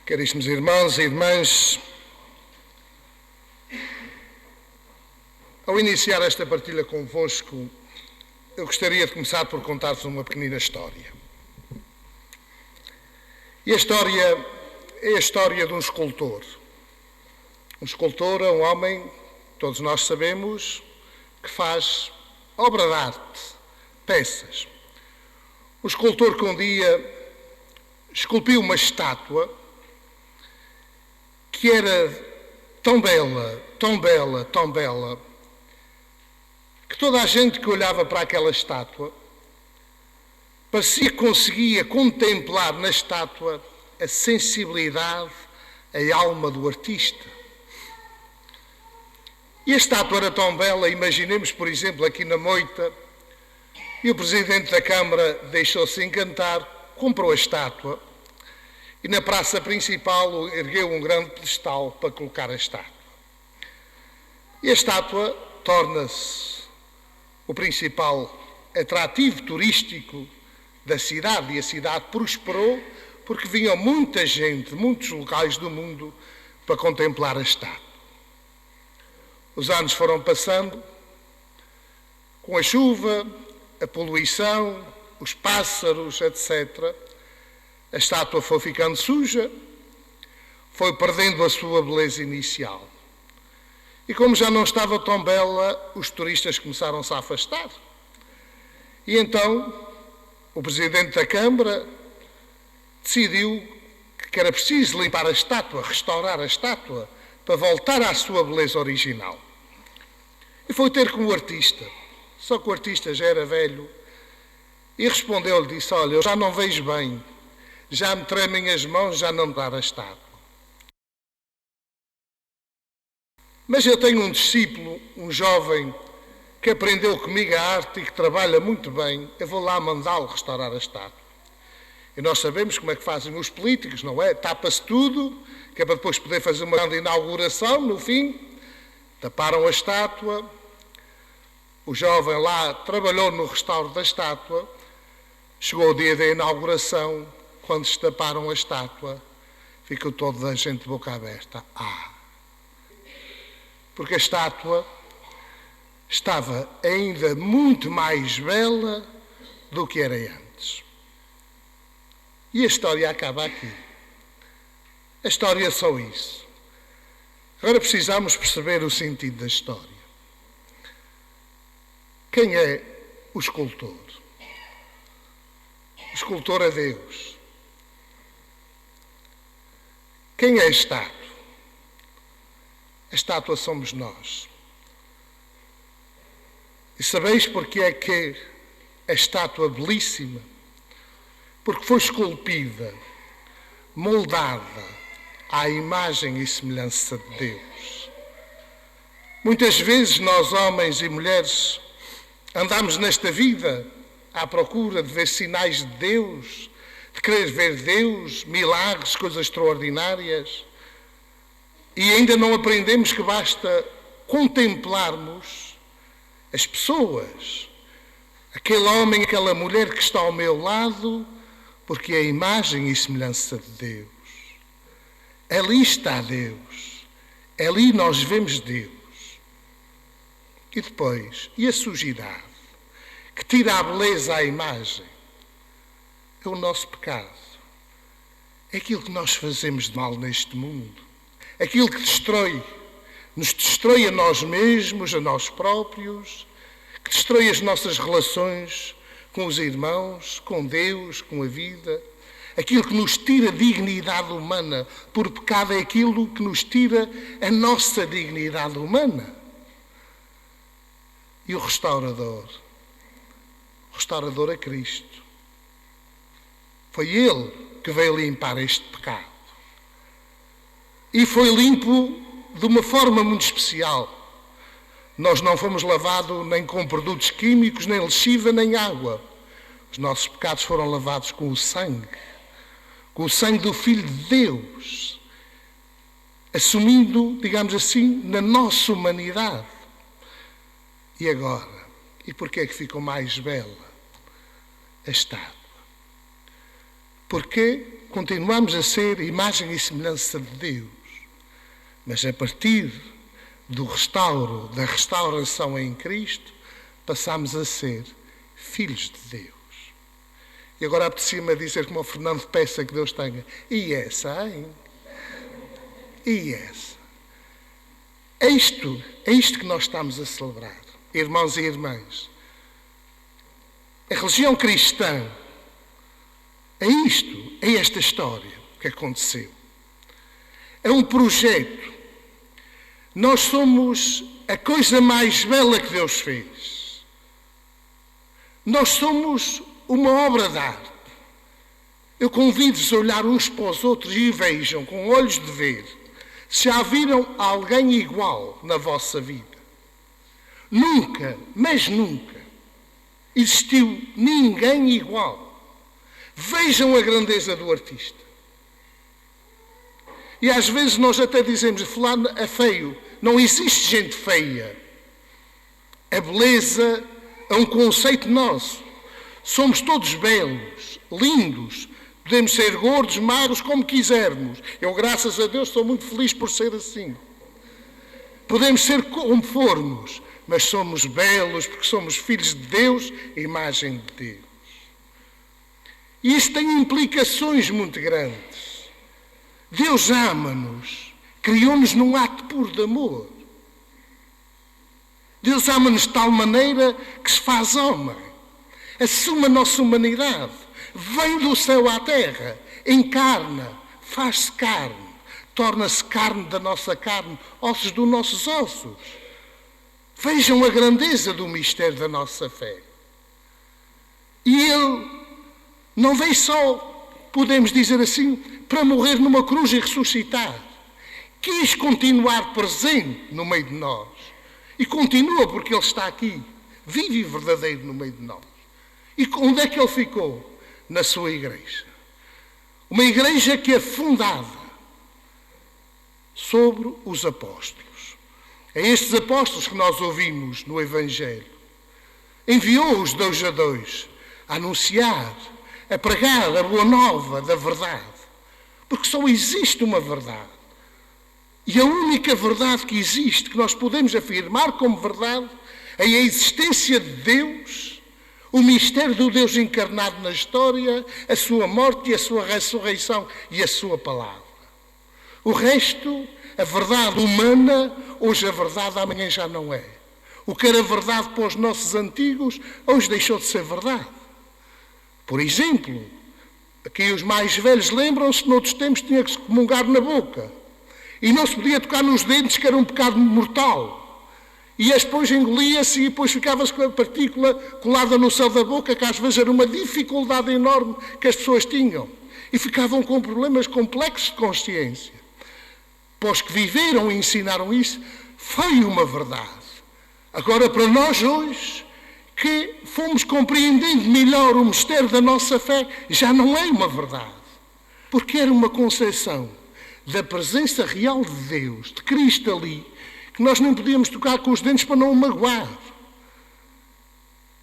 Caríssimos irmãos e irmãs, ao iniciar esta partilha convosco, eu gostaria de começar por contar-vos uma pequenina história. E a história é a história de um escultor. Um escultor é um homem, todos nós sabemos, que faz obra de arte, peças. Um escultor que um dia esculpiu uma estátua que era tão bela, tão bela, tão bela, que toda a gente que olhava para aquela estátua parecia que conseguia contemplar na estátua a sensibilidade, a alma do artista. E a estátua era tão bela, imaginemos, por exemplo, aqui na Moita, e o Presidente da Câmara deixou-se encantar, comprou a estátua, e na praça principal ergueu um grande pedestal para colocar a estátua. E a estátua torna-se o principal atrativo turístico da cidade, e a cidade prosperou porque vinha muita gente de muitos locais do mundo para contemplar a estátua. Os anos foram passando, com a chuva, a poluição, os pássaros, etc., a estátua foi ficando suja, foi perdendo a sua beleza inicial. E como já não estava tão bela, os turistas começaram-se a afastar. E então o Presidente da Câmara decidiu que era preciso limpar a estátua, restaurar a estátua, para voltar à sua beleza original. E foi ter com o artista. Só que o artista já era velho e respondeu-lhe, disse, olha, eu já não vejo bem, já me tremem as mãos, já não me dá a estátua. Mas eu tenho um discípulo, um jovem, que aprendeu comigo a arte e que trabalha muito bem, eu vou lá mandá-lo restaurar a estátua. E nós sabemos como é que fazem os políticos, não é? Tapa-se tudo, que é para depois poder fazer uma grande inauguração, no fim, taparam a estátua, o jovem lá trabalhou no restauro da estátua, chegou o dia da inauguração, quando destaparam a estátua, ficou toda a gente de boca aberta. Porque a estátua estava ainda muito mais bela do que era antes. E a história acaba aqui. A história é só isso. Agora precisamos perceber o sentido da história. Quem é o escultor? O escultor é Deus. Quem é a estátua? A estátua somos nós. E sabeis porque é que a estátua belíssima? Porque foi esculpida, moldada à imagem e semelhança de Deus. Muitas vezes nós, homens e mulheres, andamos nesta vida à procura de ver sinais de Deus, de querer ver Deus, milagres, coisas extraordinárias, e ainda não aprendemos que basta contemplarmos as pessoas, aquele homem, aquela mulher que está ao meu lado, porque é a imagem e semelhança de Deus. Ali está Deus. Ali nós vemos Deus. E depois, e a sujidade, que tira a beleza à imagem? É o nosso pecado. É aquilo que nós fazemos de mal neste mundo. Aquilo que nos destrói a nós mesmos, a nós próprios, que destrói as nossas relações com os irmãos, com Deus, com a vida. Aquilo que nos tira a dignidade humana. Por pecado é aquilo que nos tira a nossa dignidade humana. E o restaurador? O restaurador é Cristo. Foi Ele que veio limpar este pecado. E foi limpo de uma forma muito especial. Nós não fomos lavados nem com produtos químicos, nem lexívia, nem água. Os nossos pecados foram lavados com o sangue do Filho de Deus, assumindo, digamos assim, na nossa humanidade. E agora? E porquê é que ficou mais bela a estátua? Porque continuamos a ser imagem e semelhança de Deus. Mas a partir do restauro, da restauração em Cristo, passamos a ser filhos de Deus. E agora apetecia-me dizer como o Fernando peça que Deus tenha. E essa, hein? E essa. É isto que nós estamos a celebrar, irmãos e irmãs. A religião cristã é isto, é esta história que aconteceu. É um projeto. Nós somos a coisa mais bela que Deus fez. Nós somos uma obra de arte. Eu convido-vos a olhar uns para os outros e vejam com olhos de ver se já viram alguém igual na vossa vida. Nunca, mas nunca, existiu ninguém igual. Vejam a grandeza do artista. E às vezes nós até dizemos, fulano é feio. Não existe gente feia. A beleza é um conceito nosso. Somos todos belos, lindos. Podemos ser gordos, magros, como quisermos. Eu, graças a Deus, sou muito feliz por ser assim. Podemos ser como formos, mas somos belos porque somos filhos de Deus, imagem de Deus. E isto tem implicações muito grandes. Deus ama-nos, criou-nos num ato puro de amor. Deus ama-nos de tal maneira que se faz homem, assume a nossa humanidade, vem do céu à terra, encarna, faz-se carne, torna-se carne da nossa carne, ossos dos nossos ossos. Vejam a grandeza do mistério da nossa fé. E Ele não veio só, podemos dizer assim, para morrer numa cruz e ressuscitar. Quis continuar presente no meio de nós. E continua porque Ele está aqui, vivo e verdadeiro no meio de nós. E onde é que Ele ficou? Na sua igreja. Uma igreja que é fundada sobre os apóstolos. É estes apóstolos que nós ouvimos no Evangelho. Enviou-os 2 a 2 a anunciar, a pregar a boa nova da verdade. Porque só existe uma verdade. E a única verdade que existe, que nós podemos afirmar como verdade, é a existência de Deus, o mistério do Deus encarnado na história, a sua morte e a sua ressurreição e a sua palavra. O resto, a verdade humana, hoje a verdade, amanhã já não é. O que era verdade para os nossos antigos, hoje deixou de ser verdade. Por exemplo, aqui os mais velhos lembram-se que noutros tempos tinha que se comungar na boca. E não se podia tocar nos dentes, que era um pecado mortal. E depois engolia-se e depois ficava-se com a partícula colada no céu da boca, que às vezes era uma dificuldade enorme que as pessoas tinham. E ficavam com problemas complexos de consciência. Para os que viveram e ensinaram isso, foi uma verdade. Agora, para nós hoje, que fomos compreendendo melhor o mistério da nossa fé, já não é uma verdade. Porque era uma concepção da presença real de Deus, de Cristo ali, que nós não podíamos tocar com os dentes para não o magoar.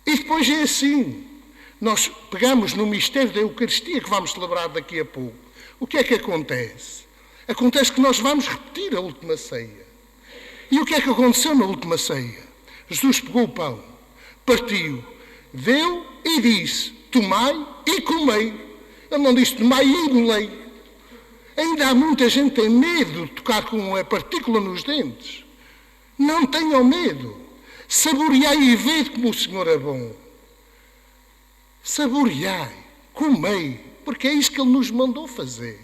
E depois é assim. Nós pegamos no mistério da Eucaristia, que vamos celebrar daqui a pouco. O que é que acontece? Acontece que nós vamos repetir a última ceia. E o que é que aconteceu na última ceia? Jesus pegou o pão, partiu, deu e disse, tomai e comei. Ele não disse, tomai e engolei. Ainda há muita gente que tem medo de tocar com a partícula nos dentes. Não tenham medo. Saboreai e vede como o Senhor é bom. Saboreai, comei, porque é isso que Ele nos mandou fazer.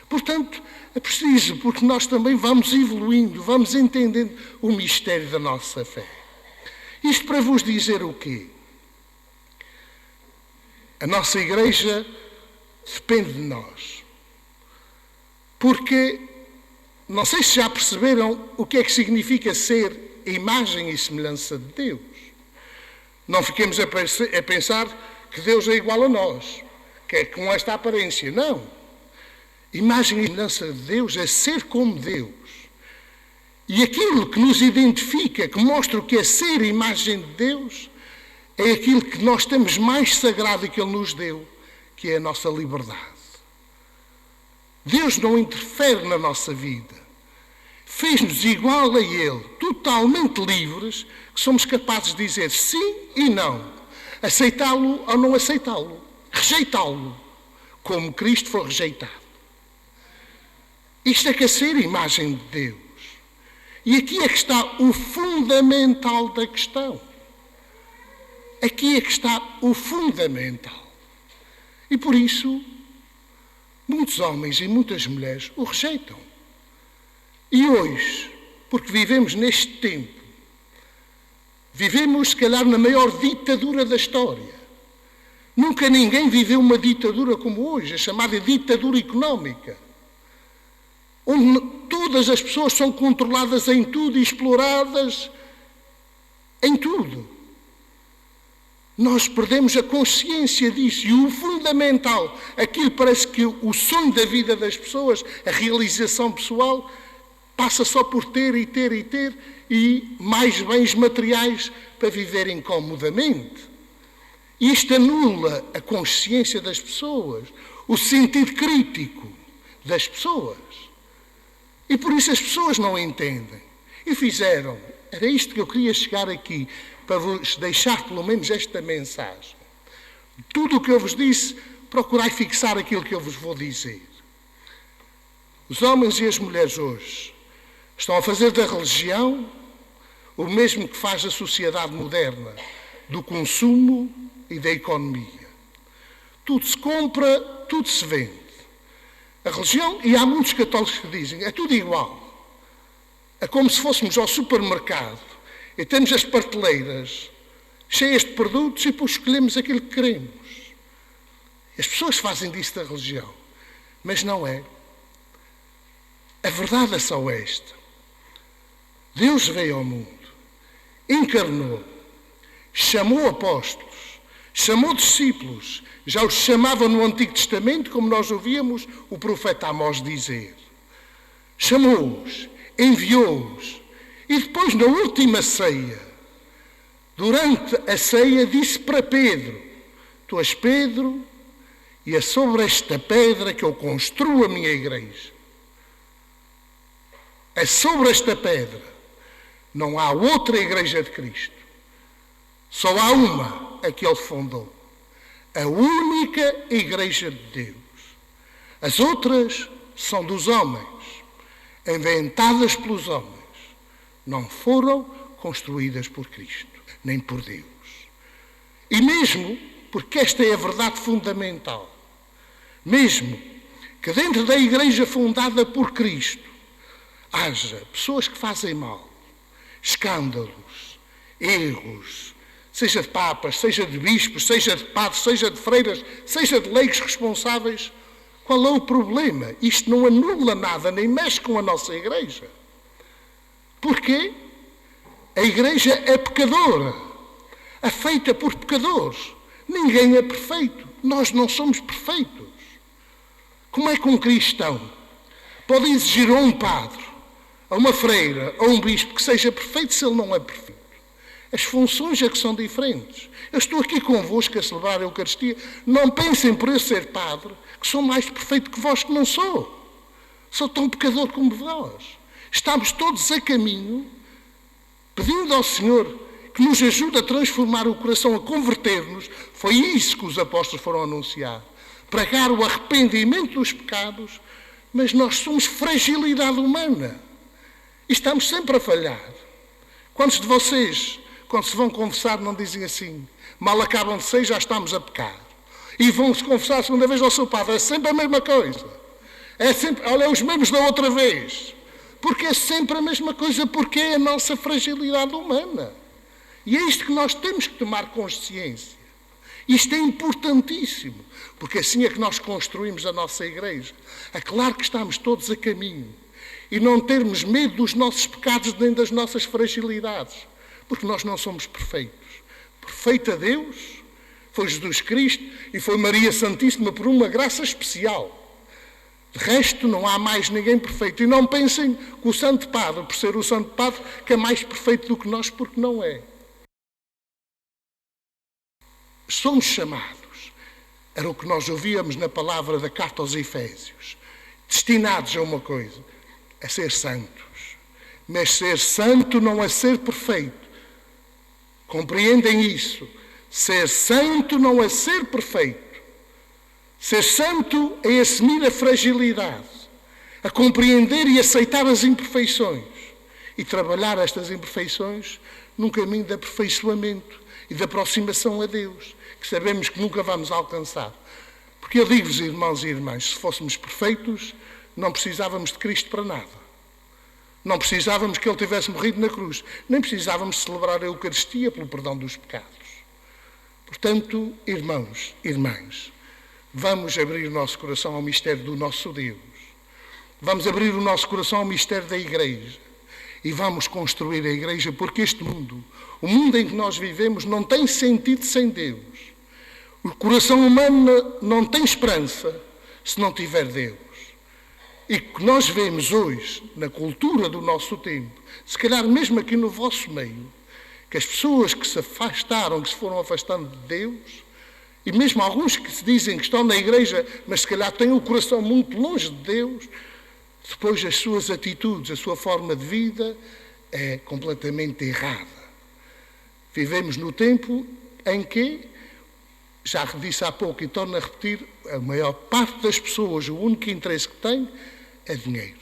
Portanto, é preciso, porque nós também vamos evoluindo, vamos entendendo o mistério da nossa fé. Isto para vos dizer o quê? A nossa igreja depende de nós. Porque, não sei se já perceberam o que é que significa ser a imagem e semelhança de Deus. Não fiquemos a pensar que Deus é igual a nós, que é com esta aparência. Não. Imagem e semelhança de Deus é ser como Deus. E aquilo que nos identifica, que mostra o que é ser a imagem de Deus, é aquilo que nós temos mais sagrado e que Ele nos deu, que é a nossa liberdade. Deus não interfere na nossa vida. Fez-nos igual a Ele, totalmente livres, que somos capazes de dizer sim e não, aceitá-lo ou não aceitá-lo, rejeitá-lo, como Cristo foi rejeitado. Isto é que é ser imagem de Deus. E aqui é que está o fundamental da questão. Aqui é que está o fundamental. E por isso, muitos homens e muitas mulheres o rejeitam. E hoje, porque vivemos neste tempo, vivemos, se calhar, na maior ditadura da história. Nunca ninguém viveu uma ditadura como hoje, a chamada ditadura económica, onde todas as pessoas são controladas em tudo e exploradas em tudo. Nós perdemos a consciência disso e o fundamental, aquilo parece que o sonho da vida das pessoas, a realização pessoal, passa só por ter e ter e ter e mais bens materiais para viverem comodamente. Isto anula a consciência das pessoas, o sentido crítico das pessoas. E por isso as pessoas não entendem. E fizeram. Era isto que eu queria chegar aqui, para vos deixar pelo menos esta mensagem. Tudo o que eu vos disse, procurai fixar aquilo que eu vos vou dizer. Os homens e as mulheres hoje estão a fazer da religião o mesmo que faz a sociedade moderna, do consumo e da economia. Tudo se compra, tudo se vende. A religião, e há muitos católicos que dizem, é tudo igual. É como se fôssemos ao supermercado e temos as prateleiras cheias de produtos e depois escolhemos aquilo que queremos. As pessoas fazem disso da religião, mas não é. A verdade é só esta. Deus veio ao mundo, encarnou, chamou apóstolos, chamou discípulos, já os chamava no Antigo Testamento, como nós ouvíamos o profeta Amós dizer. Chamou-os, enviou-os, e depois, na última ceia, durante a ceia, disse para Pedro: tu és Pedro, e é sobre esta pedra que eu construo a minha igreja. É sobre esta pedra. Não há outra igreja de Cristo. Só há uma, a que ele fundou. A única igreja de Deus. As outras são dos homens, inventadas pelos homens. Não foram construídas por Cristo, nem por Deus. E mesmo, porque esta é a verdade fundamental, mesmo que dentro da igreja fundada por Cristo haja pessoas que fazem mal, escândalos, erros, seja de papas, seja de bispos, seja de padres, seja de freiras, seja de leigos responsáveis, qual é o problema? Isto não anula nada, nem mexe com a nossa igreja. Porquê? A igreja é pecadora, é feita por pecadores. Ninguém é perfeito. Nós não somos perfeitos. Como é que um cristão pode exigir a um padre, a uma freira, a um bispo que seja perfeito se ele não é perfeito? As funções é que são diferentes. Eu estou aqui convosco a celebrar a Eucaristia. Não pensem por eu ser padre que sou mais perfeito que vós, que não sou. Sou tão pecador como vós. Estamos todos a caminho, pedindo ao Senhor que nos ajude a transformar o coração, a converter-nos. Foi isso que os apóstolos foram anunciar. Pregar o arrependimento dos pecados, mas nós somos fragilidade humana. E estamos sempre a falhar. Quantos de vocês, quando se vão confessar, não dizem assim: mal acabam de sair, já estamos a pecar? E vão-se confessar a segunda vez ao seu padre. É sempre a mesma coisa. É sempre, olha, os mesmos da outra vez. Porque é sempre a mesma coisa, porque é a nossa fragilidade humana. E é isto que nós temos que tomar consciência. Isto é importantíssimo, porque assim é que nós construímos a nossa igreja. É claro que estamos todos a caminho. E não termos medo dos nossos pecados nem das nossas fragilidades, porque nós não somos perfeitos. Perfeito a Deus foi Jesus Cristo e foi Maria Santíssima por uma graça especial. De resto, não há mais ninguém perfeito. E não pensem que o Santo Padre, por ser o Santo Padre, que é mais perfeito do que nós, porque não é. Somos chamados Era o que nós ouvíamos na palavra da carta aos Efésios. Destinados a uma coisa, a ser santos. Mas ser santo não é ser perfeito. Compreendem isso? Ser santo não é ser perfeito. Ser santo é assumir a fragilidade, a compreender e aceitar as imperfeições e trabalhar estas imperfeições num caminho de aperfeiçoamento e de aproximação a Deus, que sabemos que nunca vamos alcançar. Porque eu digo-vos, irmãos e irmãs, se fôssemos perfeitos, não precisávamos de Cristo para nada. Não precisávamos que Ele tivesse morrido na cruz. Nem precisávamos celebrar a Eucaristia pelo perdão dos pecados. Portanto, irmãos, irmãs, vamos abrir o nosso coração ao mistério do nosso Deus. Vamos abrir o nosso coração ao mistério da Igreja. E vamos construir a Igreja, porque este mundo, o mundo em que nós vivemos, não tem sentido sem Deus. O coração humano não tem esperança se não tiver Deus. E que nós vemos hoje, na cultura do nosso tempo, se calhar mesmo aqui no vosso meio, que as pessoas que se afastaram, que se foram afastando de Deus, e mesmo alguns que se dizem que estão na Igreja, mas se calhar têm o coração muito longe de Deus, depois as suas atitudes, a sua forma de vida é completamente errada. Vivemos no tempo em que, já disse há pouco e torno a repetir, a maior parte das pessoas, o único interesse que tem é dinheiro,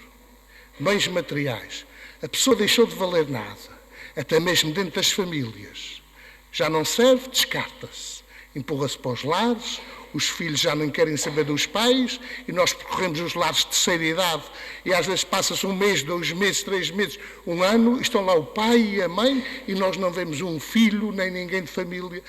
bens materiais. A pessoa deixou de valer nada, até mesmo dentro das famílias. Já não serve, descarta-se, empurra-se para os lares, os filhos já não querem saber dos pais e nós percorremos os lares de terceira idade e às vezes passa-se 1 mês, 2 meses, 3 meses, 1 ano, e estão lá o pai e a mãe e nós não vemos um filho nem ninguém de família,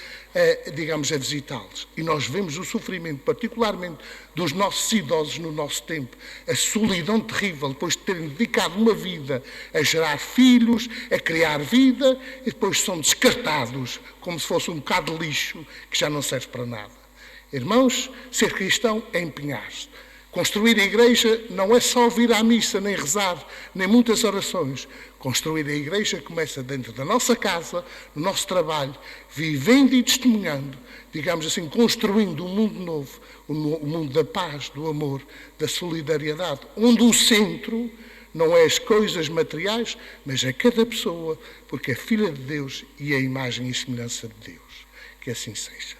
digamos, a visitá-los. E nós vemos o sofrimento, particularmente dos nossos idosos no nosso tempo, a solidão terrível, depois de terem dedicado uma vida a gerar filhos, a criar vida, e depois são descartados como se fosse um bocado de lixo que já não serve para nada. Irmãos, ser cristão é empenhar-se. Construir a Igreja não é só vir à missa, nem rezar, nem muitas orações. Construir a Igreja começa dentro da nossa casa, no nosso trabalho, vivendo e testemunhando, digamos assim, construindo um mundo novo, o mundo da paz, do amor, da solidariedade, onde o centro não é as coisas materiais, mas é cada pessoa, porque é filha de Deus e é a imagem e semelhança de Deus. Que assim seja.